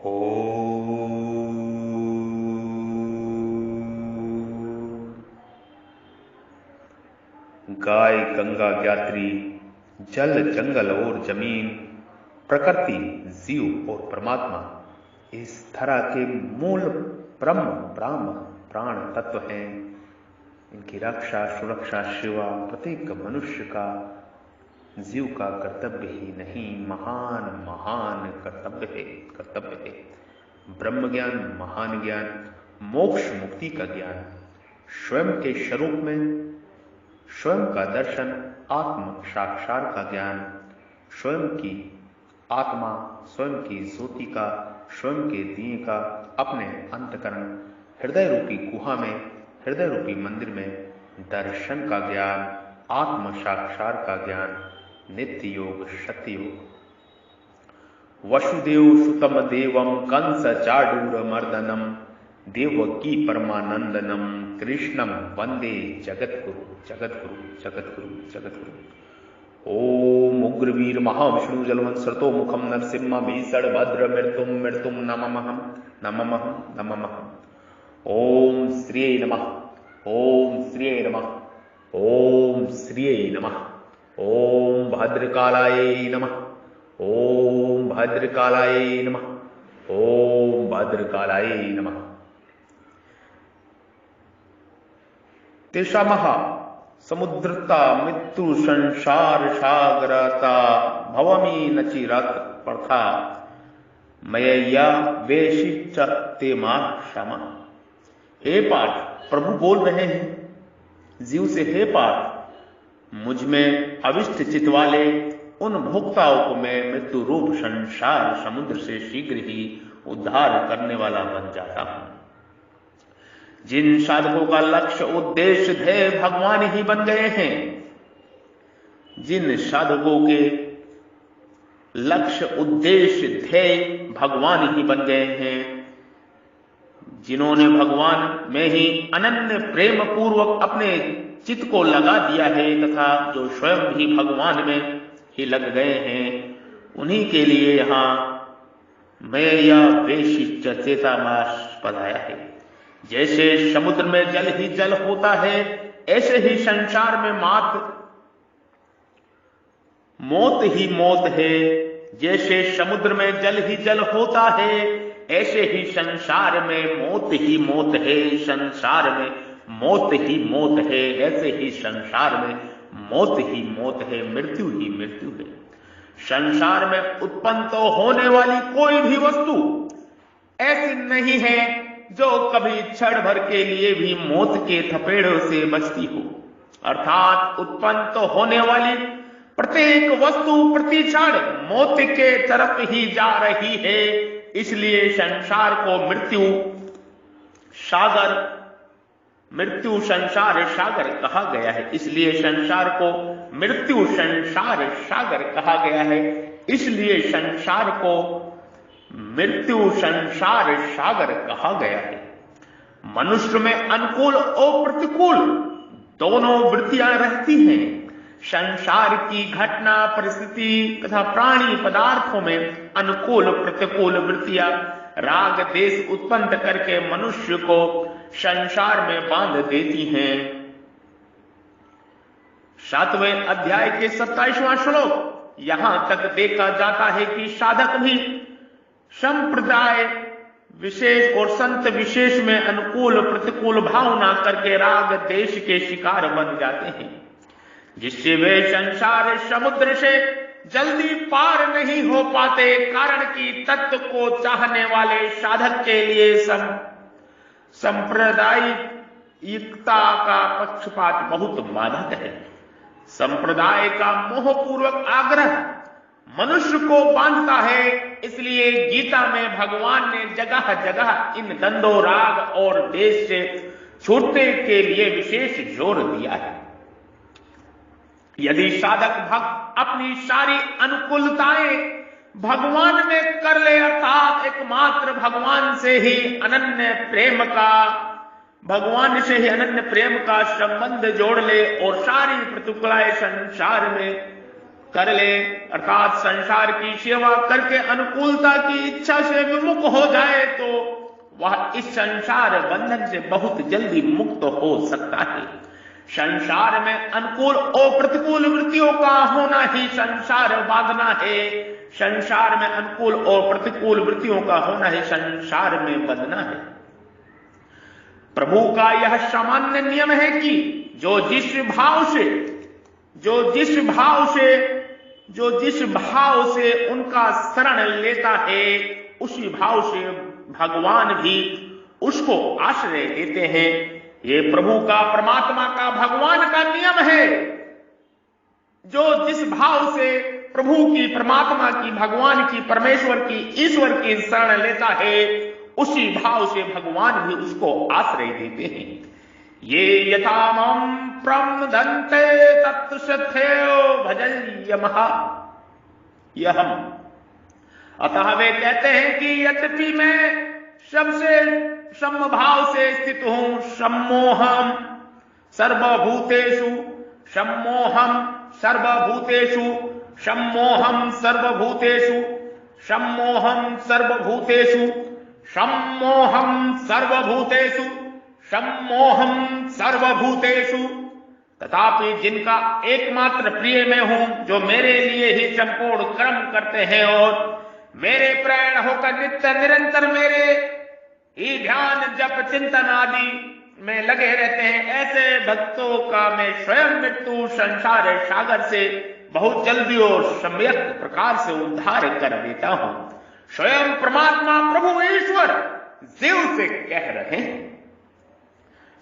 ओम। गाय गंगा ज्ञात्री, जल जंगल और जमीन, प्रकृति, जीव और परमात्मा इस धरा के मूल ब्रह्म ब्राह्म प्राण तत्व हैं। इनकी रक्षा सुरक्षा सेवा प्रत्येक मनुष्य का, जीव का कर्तव्य ही नहीं, महान महान कर्तव्य है। ब्रह्म ज्ञान, महान ज्ञान, मोक्ष मुक्ति का ज्ञान, स्वयं के स्वरूप में स्वयं का दर्शन, आत्म साक्षात का ज्ञान, स्वयं की आत्मा, स्वयं की ज्योति का, स्वयं के दिए का अपने अंतकरण हृदय रूपी गुहा में, हृदय रूपी मंदिर में दर्शन का ज्ञान, आत्म साक्षात का ज्ञान, नित्य योग, सत्य योग। वसुदेव सुतम देवम कंस चाडूर मर्दनम देवकी परमानंदनम कृष्णम वंदे जगद्गुरु जगद्गुरु जगद्गुरु जगद्गुरु। ओम उग्रवीर महाविष्णु जलवंसरतो मुखम नरसिम्हा भीषण भद्र मृत्युम मृत्युम नममहम नममहम नममहम। ओम श्रीये नमः, ओम श्रीये नमः, ओम श्रीये नमः। ओम भद्रकालाय नमः, ओम भद्रकालाय नमः, ओम भद्रकालाय नमः। तेषामः समुद्रता मृत्यु संसार सागरता भवमी नचिरत प्रथा मय्या वेशिचते मा क्षमा। हे पार्थ, प्रभु बोल रहे हैं जीव से, हे पार्थ, मुझ में अविष्ट चित वाले उन भोक्ताओं को मैं मृत्यु रूप संसार समुद्र से शीघ्र ही उद्धार करने वाला बन जाता हूं। जिन साधकों का लक्ष्य उद्देश्य ध्येय भगवान ही बन गए हैं, जिन साधकों के लक्ष्य उद्देश्य ध्येय भगवान ही बन गए हैं, जिन्होंने भगवान में ही अनन्य प्रेम पूर्वक अपने चित्त को लगा दिया है तथा जो स्वयं भी भगवान में ही लग गए हैं, उन्हीं के लिए यहां मैं यह वेशिचेतामास पढ़ाया है। जैसे समुद्र में जल ही जल होता है, ऐसे ही संसार में मौत ही मौत है। जैसे समुद्र में जल ही जल होता है, ऐसे ही संसार में मौत ही मौत है। संसार में मौत ही मौत है, ऐसे ही संसार में मौत ही मौत है, मृत्यु ही मृत्यु है। संसार में उत्पन्न तो होने वाली कोई भी वस्तु ऐसी नहीं है जो कभी क्षण भर के लिए भी मौत के थपेड़ों से बचती हो। अर्थात उत्पन्न तो होने वाली प्रत्येक वस्तु प्रति क्षण मौत के तरफ ही जा रही है। इसलिए संसार को मृत्यु संसार सागर कहा गया है। इसलिए संसार को मृत्यु संसार सागर कहा गया है। इसलिए संसार को मृत्यु संसार सागर कहा गया है। मनुष्य में अनुकूल और प्रतिकूल दोनों वृत्तियां रहती हैं। संसार की घटना परिस्थिति तथा प्राणी पदार्थों में अनुकूल प्रतिकूल वृत्तियां राग देश उत्पन्न करके मनुष्य को संसार में बांध देती हैं। 7वें अध्याय के 27वां श्लोक यहां तक देखा जाता है कि साधक भी संप्रदाय विशेष और संत विशेष में अनुकूल प्रतिकूल भावना करके राग देश के शिकार बन जाते हैं, जिससे वे संसार समुद्र से जल्दी पार नहीं हो पाते। कारण कि तत्व को चाहने वाले साधक के लिए सांप्रदायिकता का पक्षपात बहुत बाधक है। संप्रदाय का मोहपूर्वक आग्रह मनुष्य को बांधता है। इसलिए गीता में भगवान ने जगह जगह इन द्वंद्व राग और देश से छूटने के लिए विशेष जोर दिया है। यदि साधक भक्त अपनी सारी अनुकूलताएं भगवान में कर ले, अर्थात एकमात्र भगवान से ही अनन्य प्रेम का संबंध जोड़ ले और सारी प्रतिकूलताएं संसार में कर ले, अर्थात संसार की सेवा करके अनुकूलता की इच्छा से विमुख हो जाए तो वह इस संसार बंधन से बहुत जल्दी मुक्त हो सकता है। संसार में अनुकूल और प्रतिकूल वृत्तियों का होना ही संसार बांधना है। संसार में अनुकूल और प्रतिकूल वृत्तियों का होना ही संसार में बंधना है। प्रभु का यह सामान्य नियम है कि जो जिस भाव से उनका शरण लेता है उसी भाव से भगवान भी उसको आश्रय देते हैं। ये प्रभु का, परमात्मा का, भगवान का नियम है। जो जिस भाव से प्रभु की, परमात्मा की, भगवान की, परमेश्वर की, ईश्वर की शरण लेता है उसी भाव से भगवान भी उसको आश्रय देते हैं। ये यथा मम प्रमदन्ते तत्सथेयो भजयमः यहम। अतः वे कहते हैं कि यद्यपि मैं सबसे समभाव से स्थित हूं, सम्मोहम सर्वभूतेषु, सम्मोहम सर्वभूतेषु, सम्मोहम सर्वभूतेषु, सम्मोहम सर्वभूतेषु, सम्मोहम सर्वभूतेषु, सम्मोहम सर्वभूतेषु। तथापि जिनका एकमात्र प्रिय मैं हूं, जो मेरे लिए ही संपूर्ण कर्म करते हैं और मेरे प्रेरण होकर नित्य निरंतर मेरे ही ध्यान जप चिंतन आदि में लगे रहते हैं, ऐसे भक्तों का मैं स्वयं मृत्यु संसार सागर से बहुत जल्दी और सम्यक प्रकार से उद्धार कर देता हूं। स्वयं परमात्मा प्रभु ईश्वर जीव से कह रहे हैं,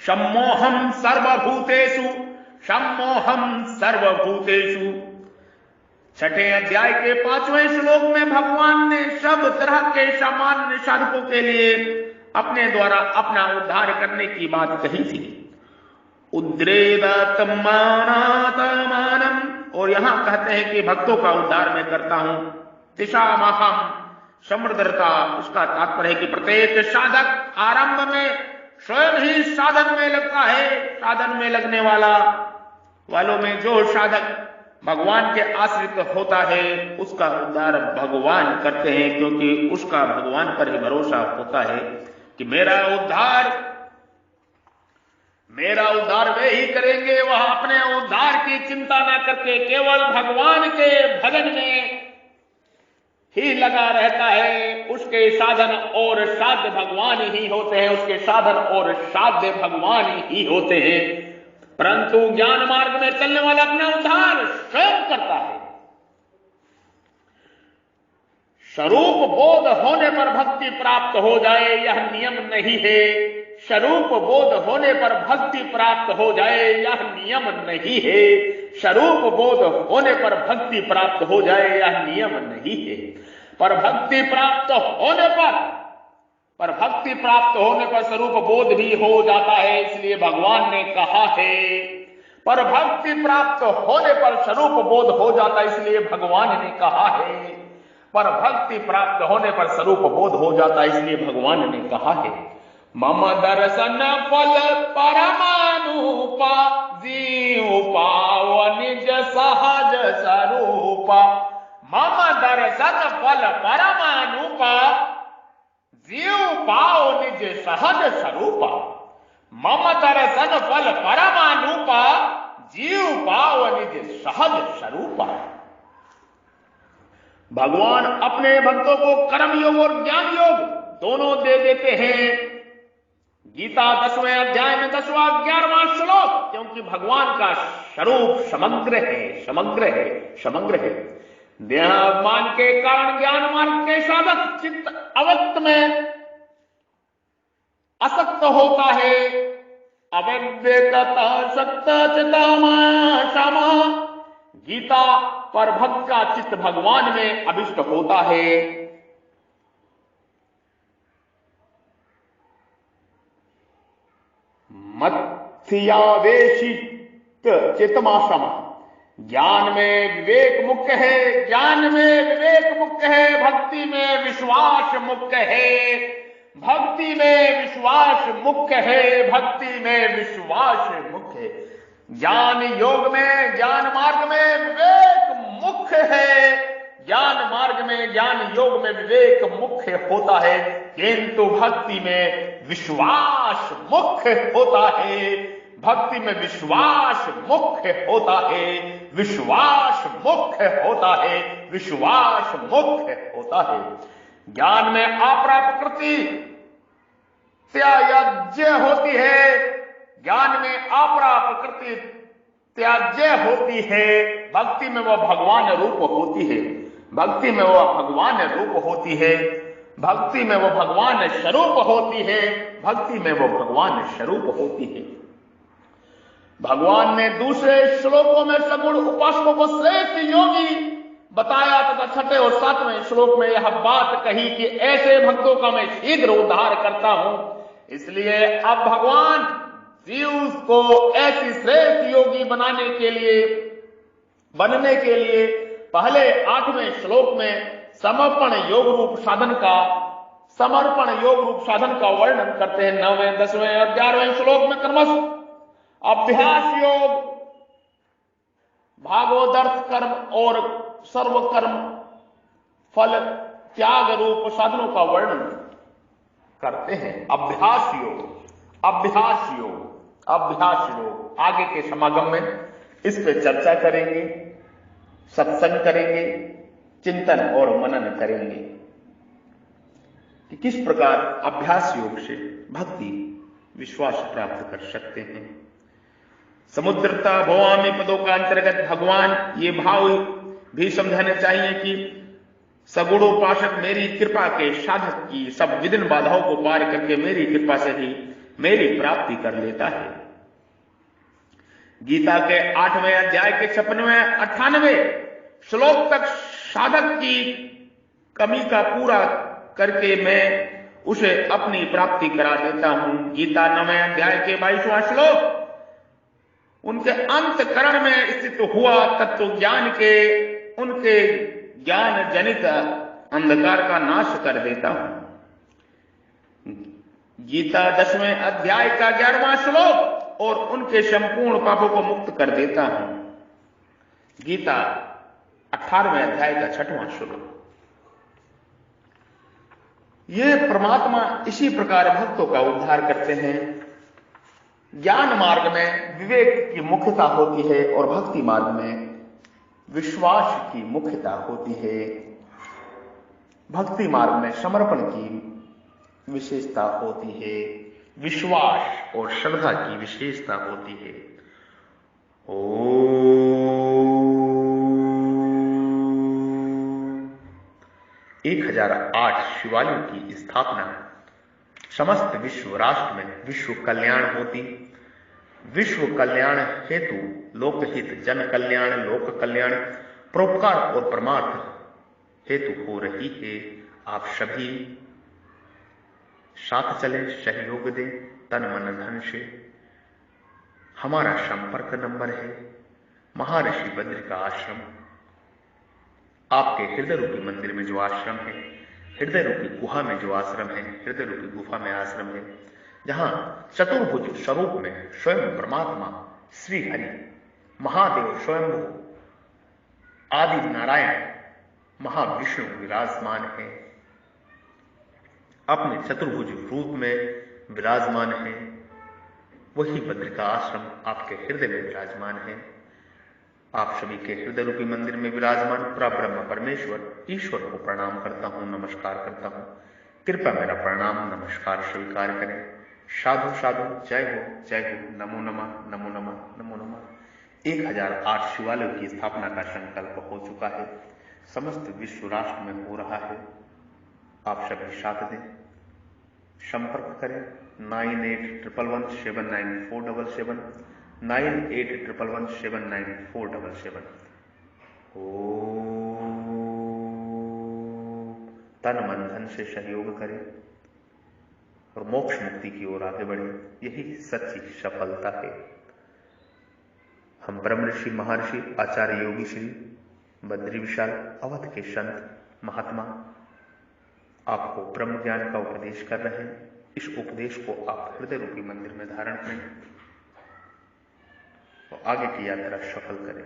सम्मोहम सर्वभूतेषु, सम्मोहम सर्वभूतेषु। छठे अध्याय के 5वें श्लोक में भगवान ने सब तरह के सामान्य साधकों के लिए अपने द्वारा अपना उद्धार करने की बात कही थी। उद्रेदात्मानात्मानम, और यहां कहते हैं कि भक्तों का उद्धार मैं करता हूं। दिशामहम, समृद्धता, उसका तात्पर्य है कि प्रत्येक साधक आरंभ में स्वयं ही साधन में लगता है। साधन में लगने वालों में जो साधक भगवान के आश्रित होता है उसका उद्धार भगवान करते हैं, क्योंकि उसका भगवान पर ही भरोसा होता है कि मेरा उद्धार वे ही करेंगे। वह अपने उद्धार की चिंता न करके केवल भगवान के भजन में ही लगा रहता है। उसके साधन और साध्य भगवान ही होते हैं, उसके साधन और साध्य भगवान ही होते हैं। परंतु ज्ञान मार्ग में चलने वाला अपना उद्धार स्वयं करता है। स्वरूप बोध होने पर भक्ति प्राप्त हो जाए यह नियम नहीं है। स्वरूप बोध होने पर भक्ति प्राप्त हो जाए यह नियम नहीं है। स्वरूप बोध होने पर भक्ति प्राप्त हो जाए यह नियम नहीं है। पर भक्ति प्राप्त होने पर स्वरूप बोध भी हो जाता है। इसलिए भगवान ने कहा है, पर भक्ति प्राप्त होने पर स्वरूप बोध हो जाता है। इसलिए भगवान ने कहा है, पर भक्ति प्राप्त होने पर स्वरूप बोध हो जाता है। इसलिए भगवान ने कहा है, मम दर्शन फल परमानुपा, जीव पाव निज सहज स्वरूपा। मम दर्शन फल परमानुपा, जीव पाव निज सहज स्वरूपा। मम दर्शन फल परमानुपा, जीव पाव निज सहज स्वरूपा। भगवान अपने भक्तों को कर्म योग और ज्ञान योग दोनों दे देते हैं। गीता 10वें अध्याय में 10वां 11वां श्लोक, क्योंकि भगवान का स्वरूप समग्र है। देहाभिमान के कारण ज्ञान मार्ग के साधक चित्त अवक्त में असक्त होता है। अव्यक्ता सक्त चित्तमा, गीता पर भक्त का चित्त भगवान में अभिष्ट होता है। मत्स्यावेशित चित्तमासम, ज्ञान में विवेक मुख्य है, ज्ञान में विवेक मुख्य है। भक्ति में विश्वास मुख्य है, भक्ति में विश्वास मुख्य है, भक्ति में विश्वास मुख्य है। ज्ञान योग में, ज्ञान मार्ग में विवेक मुख्य है। ज्ञान मार्ग में, ज्ञान योग में विवेक मुख्य होता है, किंतु भक्ति में विश्वास मुख्य होता है। भक्ति में विश्वास मुख्य होता है, विश्वास मुख्य होता है, विश्वास मुख्य होता है। ज्ञान में अप्राकृति त्याज्य होती है, ज्ञान में अप्राकृति त्याज्य होती है। भक्ति में वह भगवान रूप होती है, भक्ति में वह भगवान रूप होती है, भक्ति में वह भगवान स्वरूप होती है, भक्ति में वह भगवान स्वरूप होती है। भगवान ने दूसरे श्लोकों में सगुण उपासकों को श्रेष्ठ योगी बताया तथा छठे और सातवें श्लोक में यह बात कही कि ऐसे भक्तों का मैं शीघ्र उद्धार करता हूं। इसलिए अब भगवान जीव को ऐसी श्रेष्ठ योगी बनने के लिए पहले 8वें श्लोक में समर्पण योग रूप साधन का वर्णन करते हैं। 9वें, 10वें और 11वें श्लोक में क्रमशः अभ्यास योग, भागवदर्थ कर्म और सर्व कर्म फल त्याग रूप साधनों का वर्णन करते हैं। अभ्यास योग आगे के समागम में इस पे चर्चा करेंगे, सत्संग करेंगे, चिंतन और मनन करेंगे कि किस प्रकार अभ्यास योग से भक्ति विश्वास प्राप्त कर सकते हैं। समुद्रता भवामी पदों का अंतर्गत भगवान ये भाव भी समझाने चाहिए कि सगुणोपासक मेरी कृपा के साधक की सब विघ्न बाधाओं को पार करके मेरी कृपा से ही मेरी प्राप्ति कर लेता है। गीता के 8वें अध्याय के 56वें 98वें श्लोक तक साधक की कमी का पूरा करके मैं उसे अपनी प्राप्ति करा देता हूं। गीता 9वें अध्याय के 22वां श्लोक उनके अंतकरण में स्थित हुआ तत्व ज्ञान के उनके ज्ञान जनित अंधकार का नाश कर देता हूं। गीता 10वें अध्याय का 11वां श्लोक और उनके संपूर्ण पापों को मुक्त कर देता हूं। गीता 18वें अध्याय का 6वां श्लोक। ये परमात्मा इसी प्रकार भक्तों का उद्धार करते हैं। ज्ञान मार्ग में विवेक की मुख्यता होती है और भक्ति मार्ग में विश्वास की मुख्यता होती है। भक्ति मार्ग में समर्पण की विशेषता होती है, विश्वास और श्रद्धा की विशेषता होती है। ओम 1008 शिवालयों की स्थापना समस्त विश्व राष्ट्र में विश्व कल्याण होती, विश्व कल्याण हेतु लोकहित, जन कल्याण, लोक कल्याण, परोपकार और परमार्थ हेतु हो रही है। आप सभी साथ चले, सहयोग दें तन मन धन से। हमारा संपर्क नंबर है महर्षि बद्री का आश्रम। आपके हृदय रूपी मंदिर में जो आश्रम है, हृदय रूपी गुहा में जो आश्रम है, हृदय रूपी गुफा में आश्रम है, जहां चतुर्भुज स्वरूप में स्वयं परमात्मा श्री हरि महादेव स्वयं आदि नारायण महाविष्णु विराजमान है, अपने चतुर्भुज रूप में विराजमान है। वही बद्री का आश्रम आपके हृदय में विराजमान है। आप सभी के हृदय रूपी मंदिर में विराजमान परब्रह्म परमेश्वर ईश्वर को प्रणाम करता हूं, नमस्कार करता हूं। कृपया मेरा प्रणाम नमस्कार स्वीकार करें। साधु साधु, जय हो, नमो नमः, नमो नमः, नमो नमः। 1008 शिवालयों की स्थापना का संकल्प हो चुका है, समस्त विश्व राष्ट्र में हो रहा है। आप सभी साथ दें, संपर्क करें 9811179477 9811179477। तन मन धन से सहयोग करें और मोक्ष मुक्ति की ओर आगे बढ़े, यही सच्ची सफलता है। हम ब्रह्म ऋषि महर्षि आचार्य योगी श्री बद्री विशाल अवध के संत महात्मा आपको ब्रह्म ज्ञान का उपदेश कर रहे हैं। इस उपदेश को आप हृदय रूपी मंदिर में धारण करें और आगे की यात्रा सफल करें।